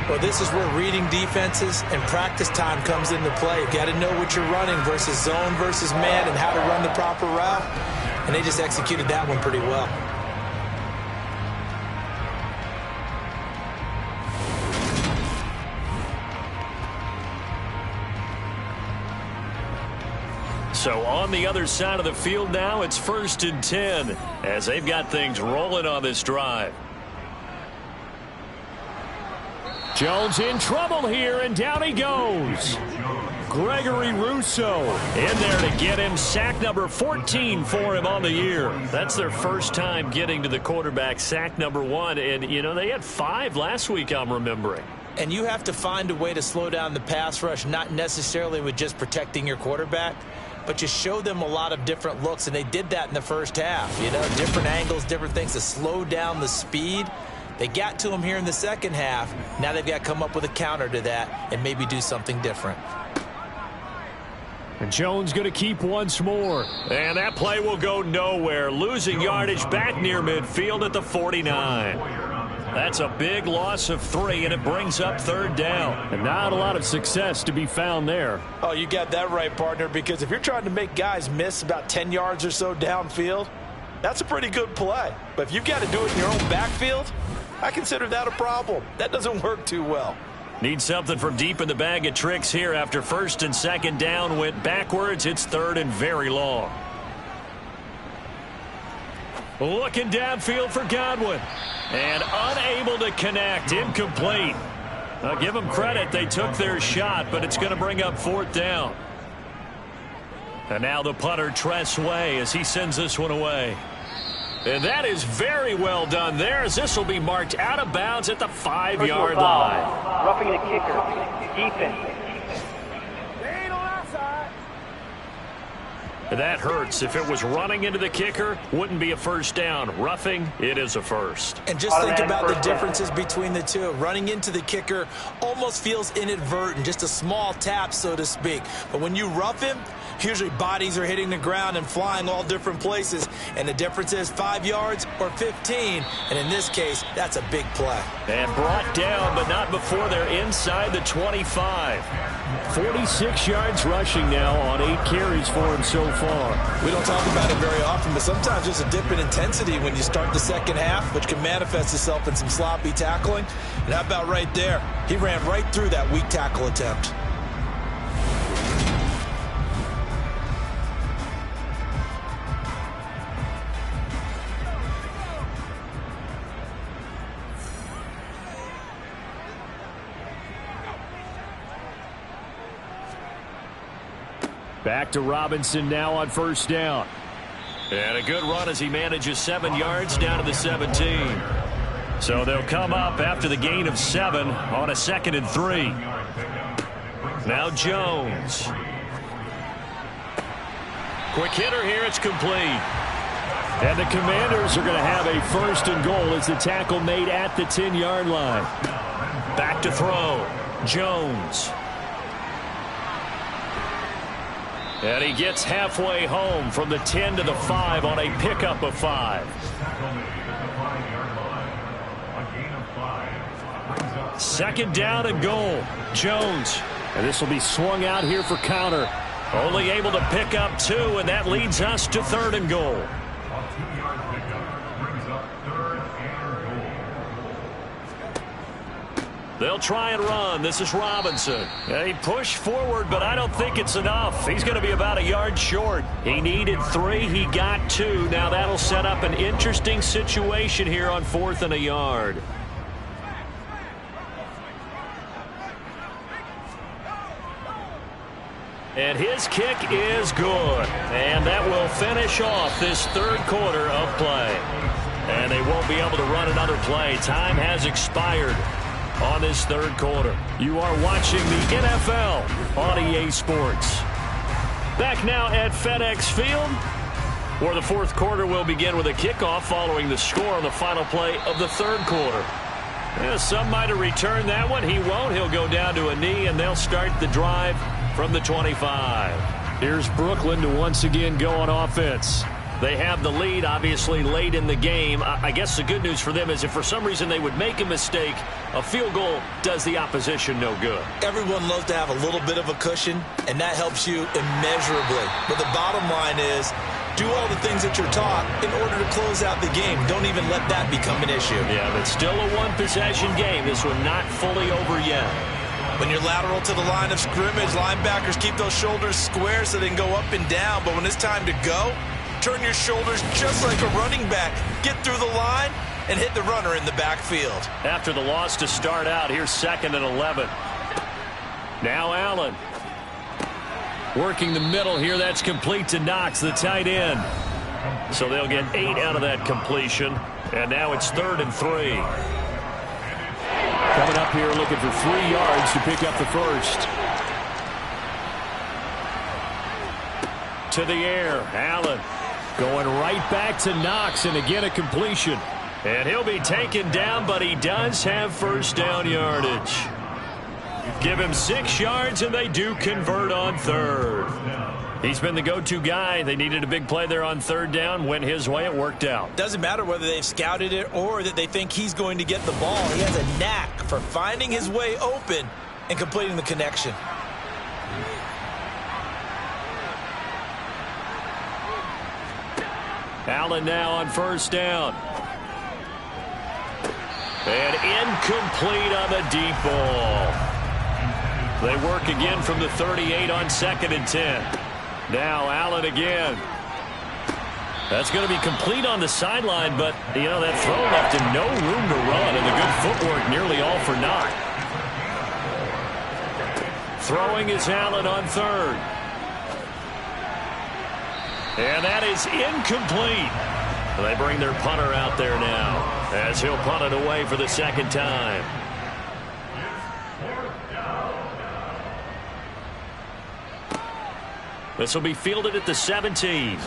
Well, this is where reading defenses and practice time comes into play. You got to know what you're running versus zone versus man and how to run the proper route. And they just executed that one pretty well. So on the other side of the field now, it's 1st and 10 as they've got things rolling on this drive. Jones in trouble here, and down he goes. Gregory Rousseau in there to get him. Sack number 14 for him on the year. That's their first time getting to the quarterback. Sack number 1. And, you know, they had 5 last week, I'm remembering. And you have to find a way to slow down the pass rush, not necessarily with just protecting your quarterback, but you show them a lot of different looks, and they did that in the first half. You know, different angles, different things to slow down the speed. They got to him here in the second half. Now they've got to come up with a counter to that and maybe do something different. And Jones going to keep once more. And that play will go nowhere. Losing yardage back near midfield at the 49. That's a big loss of 3, and it brings up 3rd down. And not a lot of success to be found there. Oh, you got that right, partner, because if you're trying to make guys miss about 10 yards or so downfield, that's a pretty good play. But if you've got to do it in your own backfield, I consider that a problem. That doesn't work too well. Need something from deep in the bag of tricks here after 1st and 2nd down went backwards. It's 3rd and very long. Looking downfield for Godwin. And unable to connect. Incomplete. I'll give them credit. They took their shot, but it's going to bring up 4th down. And now the punter, Tress Way, as he sends this one away. And that is very well done there, as this will be marked out of bounds at the 5-yard line. Roughing the kicker. Defense. That hurts. If it was running into the kicker, wouldn't be a first down. Roughing, it is a first. And just think about the differences between the two. Running into the kicker almost feels inadvertent, just a small tap, so to speak. But when you rough him, usually bodies are hitting the ground and flying all different places. And the difference is 5 yards or 15. And in this case, that's a big play. And brought down, but not before they're inside the 25. 46 yards rushing now on 8 carries for him so far. We don't talk about it very often, but sometimes there's a dip in intensity when you start the second half, which can manifest itself in some sloppy tackling. And how about right there? He ran right through that weak tackle attempt. Back to Robinson now on first down. And a good run as he manages 7 yards down to the 17. So they'll come up after the gain of 7 on a 2nd and 3. Now Jones. Quick hitter here. It's complete. And the Commanders are going to have a 1st and goal as the tackle made at the 10-yard line. Back to throw. Jones. And he gets halfway home from the 10 to the 5 on a pickup of 5. Second down and goal. Jones. And this will be swung out here for counter. Only able to pick up 2, and that leads us to 3rd and goal. They'll try and run. This is Robinson. He pushed forward, but I don't think it's enough. He's going to be about a yard short. He needed 3. He got 2. Now that'll set up an interesting situation here on 4th and a yard. And his kick is good. And that will finish off this 3rd quarter of play. And they won't be able to run another play. Time has expired on this 3rd quarter. You are watching the NFL on EA Sports. Back now at FedEx Field, where the 4th quarter will begin with a kickoff following the score on the final play of the 3rd quarter. Yeah, some might have returned that one. He won't. He'll go down to a knee, and they'll start the drive from the 25. Here's Brooklyn to once again go on offense. They have the lead, obviously, late in the game. I guess the good news for them is if for some reason they would make a mistake, a field goal does the opposition no good. Everyone loves to have a little bit of a cushion, and that helps you immeasurably. But the bottom line is, do all the things that you're taught in order to close out the game. Don't even let that become an issue. Yeah, but still a one-possession game. This one not fully over yet. When you're lateral to the line of scrimmage, linebackers keep those shoulders square so they can go up and down. But when it's time to go, turn your shoulders just like a running back. Get through the line and hit the runner in the backfield. After the loss to start out, here's 2nd and 11. Now Allen. Working the middle here. That's complete to Knox, the tight end. So they'll get 8 out of that completion. And now it's 3rd and 3. Coming up here looking for 3 yards to pick up the 1st. To the air. Allen. Going right back to Knox, and again a completion. And he'll be taken down, but he does have 1st down yardage. Give him 6 yards, and they do convert on 3rd. He's been the go-to guy. They needed a big play there on 3rd down. Went his way. It worked out. Doesn't matter whether they've scouted it or that they think he's going to get the ball. He has a knack for finding his way open and completing the connection. Allen now on 1st down. And incomplete on the deep ball. They work again from the 38 on 2nd and 10. Now Allen again. That's going to be complete on the sideline, but, you know, that throw left him no room to run, and the good footwork nearly all for naught. Throwing is Allen on 3rd. And that is incomplete. They bring their punter out there now as he'll punt it away for the 2nd time. This will be fielded at the 17. A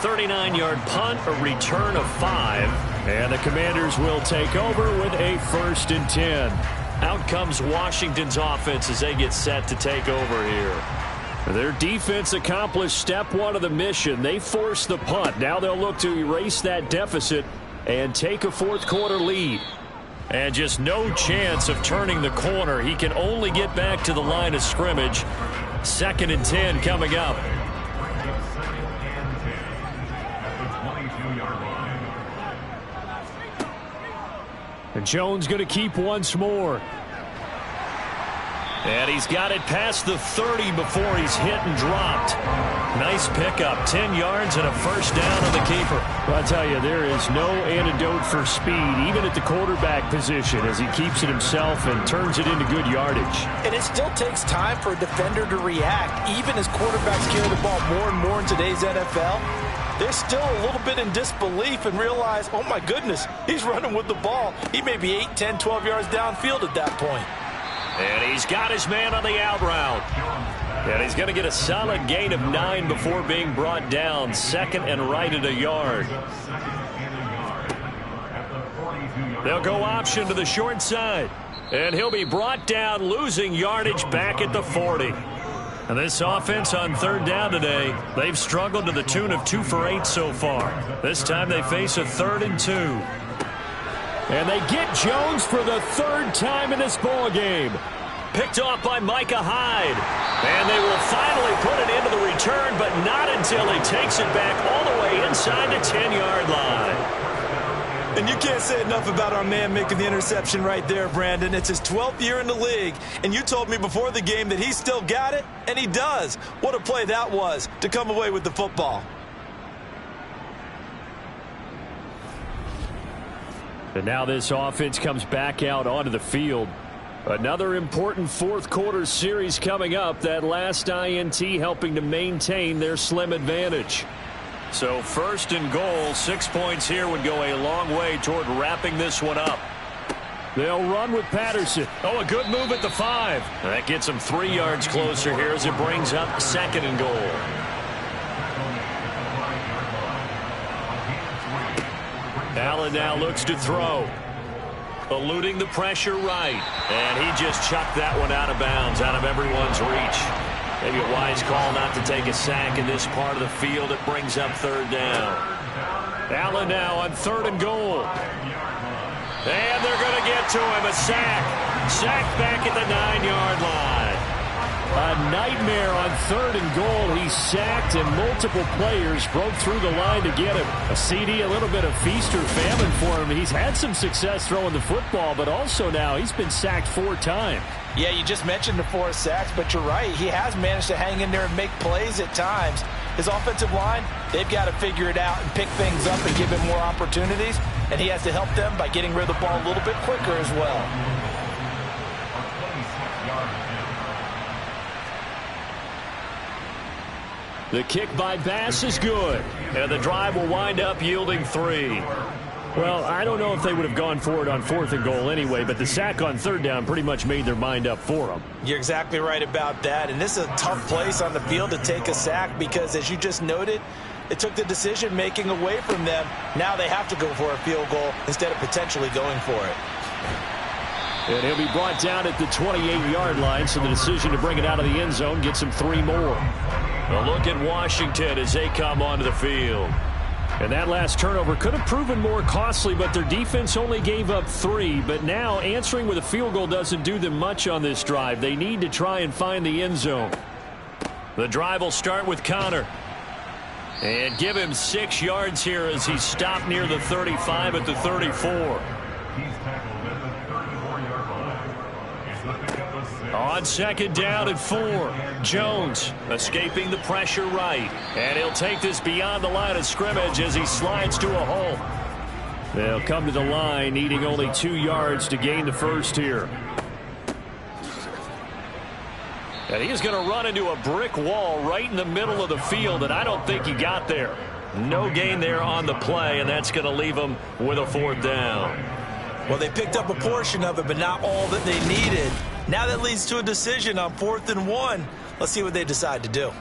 39-yard punt, a return of 5. And the Commanders will take over with a 1st and 10. Out comes Washington's offense as they get set to take over here. Their defense accomplished step 1 of the mission. They forced the punt. Now they'll look to erase that deficit and take a 4th quarter lead. And just no chance of turning the corner. He can only get back to the line of scrimmage. 2nd and 10 coming up. And Jones going to keep once more. And he's got it past the 30 before he's hit and dropped. Nice pickup. 10 yards and a 1st down on the keeper. Well, I tell you, there is no antidote for speed, even at the quarterback position, as he keeps it himself and turns it into good yardage. And it still takes time for a defender to react. Even as quarterbacks carry the ball more and more in today's NFL, they're still a little bit in disbelief and realize, oh my goodness, he's running with the ball. He may be 8, 10, 12 yards downfield at that point. And he's got his man on the out route. And he's going to get a solid gain of 9 before being brought down. 2nd and right at a yard. They'll go option to the short side. And he'll be brought down, losing yardage back at the 40. And this offense on 3rd down today, they've struggled to the tune of 2 for 8 so far. This time they face a 3rd and 2. And they get Jones for the 3rd time in this ball game. Picked off by Micah Hyde. And they will finally put it into the return, but not until he takes it back all the way inside the 10-yard line. And you can't say enough about our man making the interception right there, Brandon. It's his 12th year in the league, and you told me before the game that he still got it, and he does. What a play that was to come away with the football. And now this offense comes back out onto the field. Another important 4th quarter series coming up. That last INT helping to maintain their slim advantage. So 1st and goal, 6 points here would go a long way toward wrapping this one up. They'll run with Patterson. Oh, a good move at the 5. That gets them 3 yards closer here as it brings up 2nd and goal. Allen now looks to throw. Eluding the pressure right. And he just chucked that one out of bounds, out of everyone's reach. Maybe a wise call not to take a sack in this part of the field. It brings up 3rd down. Allen now on 3rd and goal. And they're going to get to him. A sack. Sack back at the 9-yard line. A nightmare on 3rd and goal. He sacked, and multiple players broke through the line to get him. A CD, a little bit of feast or famine for him. He's had some success throwing the football, but also now he's been sacked 4 times. Yeah, you just mentioned the 4 sacks, but you're right. He has managed to hang in there and make plays at times. His offensive line, they've got to figure it out and pick things up and give him more opportunities, and he has to help them by getting rid of the ball a little bit quicker as well. The kick by Bass is good. And the drive will wind up yielding 3. Well, I don't know if they would have gone for it on 4th and goal anyway, but the sack on 3rd down pretty much made their mind up for them. You're exactly right about that, and this is a tough place on the field to take a sack because, as you just noted, it took the decision-making away from them. Now they have to go for a field goal instead of potentially going for it. And he'll be brought down at the 28-yard line, so the decision to bring it out of the end zone gets him 3 more. A look at Washington as they come onto the field. And that last turnover could have proven more costly, but their defense only gave up 3. But now answering with a field goal doesn't do them much on this drive. They need to try and find the end zone. The drive will start with Connor. And give him 6 yards here as he stopped near the 35 at the 34. On 2nd down and 4. Jones escaping the pressure right. And he'll take this beyond the line of scrimmage as he slides to a hole. They'll come to the line needing only 2 yards to gain the first here. And he's going to run into a brick wall right in the middle of the field, and I don't think he got there. No gain there on the play, and that's going to leave him with a 4th down. Well, they picked up a portion of it, but not all that they needed. Now that leads to a decision on 4th and 1. Let's see what they decide to do.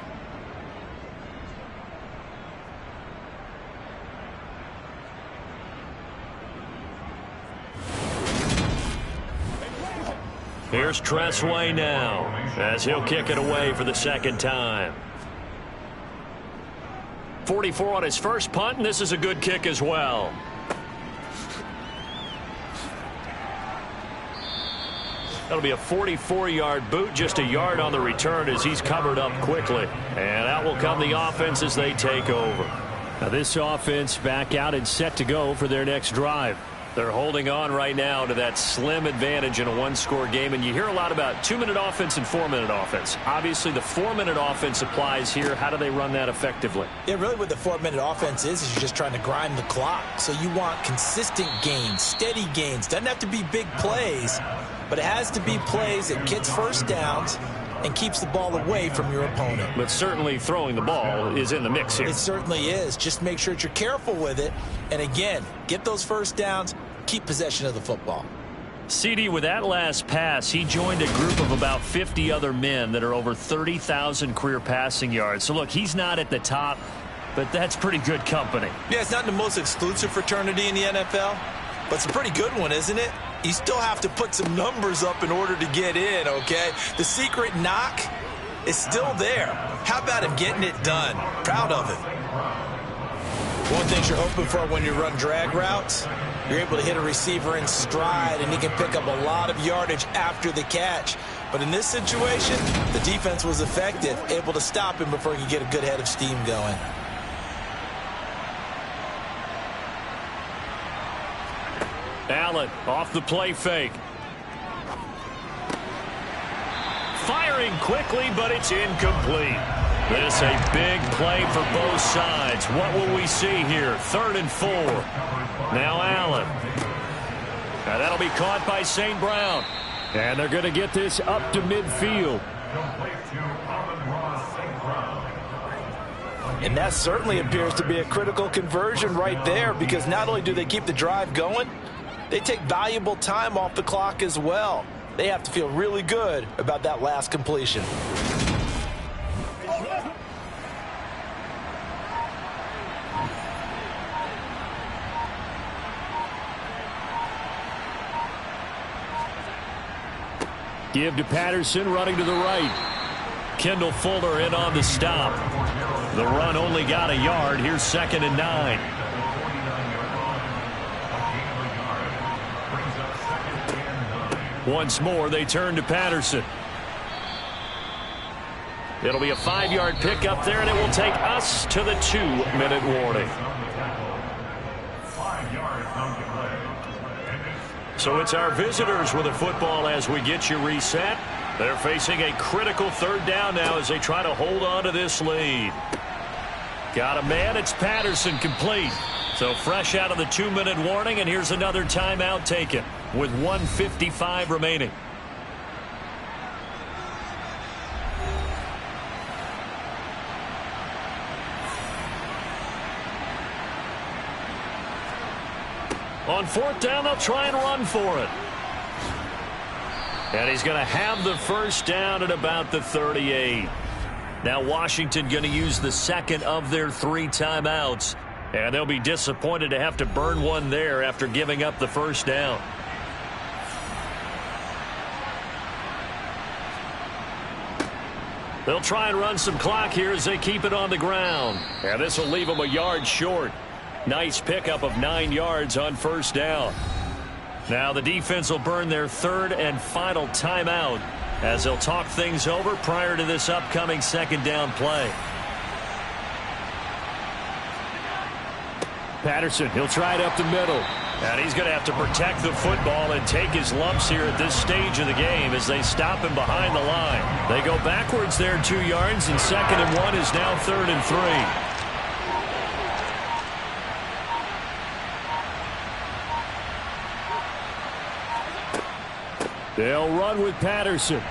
Here's Tressway now as he'll kick it away for the second time. 44 on his first punt, and this is a good kick as well. That'll be a 44-yard boot, just a yard on the return as he's covered up quickly. And out will come the offense as they take over. Now this offense back out and set to go for their next drive. They're holding on right now to that slim advantage in a one-score game. And you hear a lot about 2-minute offense and 4-minute offense. Obviously, the 4-minute offense applies here. How do they run that effectively? Yeah, really what the 4-minute offense is you're just trying to grind the clock. So you want consistent gains, steady gains. Doesn't have to be big plays, but it has to be plays that gets first downs and keeps the ball away from your opponent. But certainly throwing the ball is in the mix here. It certainly is. Just make sure that you're careful with it. And again, get those first downs, keep possession of the football. CD, with that last pass, he joined a group of about 50 other men that are over 30,000 career passing yards. So look, he's not at the top, but that's pretty good company. Yeah, it's not the most exclusive fraternity in the NFL, but it's a pretty good one, isn't it? You still have to put some numbers up in order to get in, okay? The secret knock is still there. How about him getting it done? Proud of it. One thing you're hoping for when you run drag routes, you're able to hit a receiver in stride, and he can pick up a lot of yardage after the catch. But in this situation, the defense was effective, able to stop him before he could get a good head of steam going. Allen off the play fake. Firing quickly, but it's incomplete. This a big play for both sides. What will we see here? 3rd and 4. Now Allen. Now that'll be caught by St. Brown. And they're going to get this up to midfield. And that certainly appears to be a critical conversion right there, because not only do they keep the drive going, they take valuable time off the clock as well. They have to feel really good about that last completion. Give to Patterson, running to the right. Kendall Fuller in on the stop. The run only got a yard. Here's 2nd and 9. Once more, they turn to Patterson. It'll be a 5-yard pickup there, and it will take us to the 2-minute warning. So it's our visitors with the football as we get you reset. They're facing a critical 3rd down now as they try to hold on to this lead. Got a man. It's Patterson, complete. So fresh out of the 2-minute warning, and here's another timeout taken with 1:55 remaining. On 4th down, they'll try and run for it. And he's going to have the first down at about the 38. Now Washington going to use the 2nd of their 3 timeouts. And they'll be disappointed to have to burn one there after giving up the first down. They'll try and run some clock here as they keep it on the ground. And this will leave them a yard short. Nice pickup of 9 yards on first down. Now the defense will burn their 3rd and final timeout as they'll talk things over prior to this upcoming 2nd down play. Patterson, he'll try it up the middle. And he's going to have to protect the football and take his lumps here at this stage of the game as they stop him behind the line. They go backwards there 2 yards, and 2nd and 1 is now 3rd and 3. They'll run with Patterson.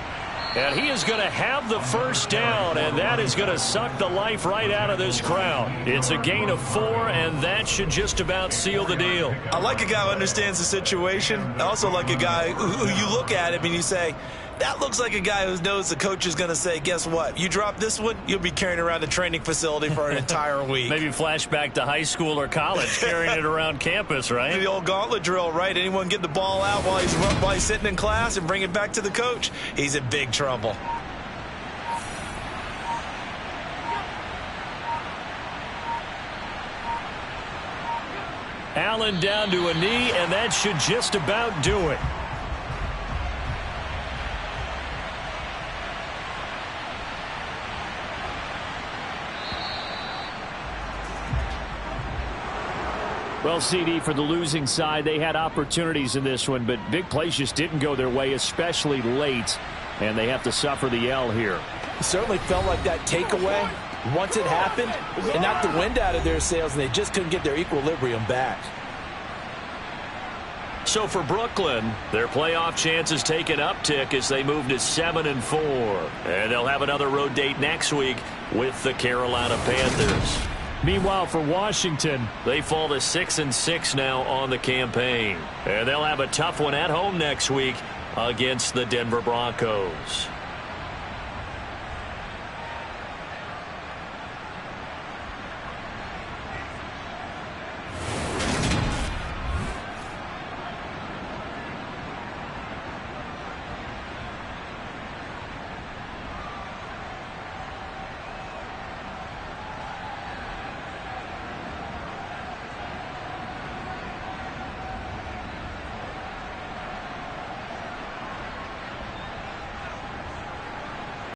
And he is going to have the first down, and that is going to suck the life right out of this crowd. It's a gain of 4, and that should just about seal the deal. I like a guy who understands the situation. I also like a guy who you look at him and you say, That looks like a guy who knows the coach is going to say, guess what? You drop this one, you'll be carrying around the training facility for an entire week. Maybe flashback to high school or college, carrying it around campus, right? The old gauntlet drill, right? Anyone get the ball out while he's sitting in class and bring it back to the coach, he's in big trouble. Allen down to a knee, and that should just about do it. Well, CD, for the losing side, they had opportunities in this one, but big plays just didn't go their way, especially late, and they have to suffer the L here. It certainly felt like that takeaway, once it happened, it knocked the wind out of their sails, and they just couldn't get their equilibrium back. So for Brooklyn, their playoff chances take an uptick as they move to 7-4. And they'll have another road date next week with the Carolina Panthers. Meanwhile, for Washington, they fall to 6-6 now on the campaign. And they'll have a tough one at home next week against the Denver Broncos.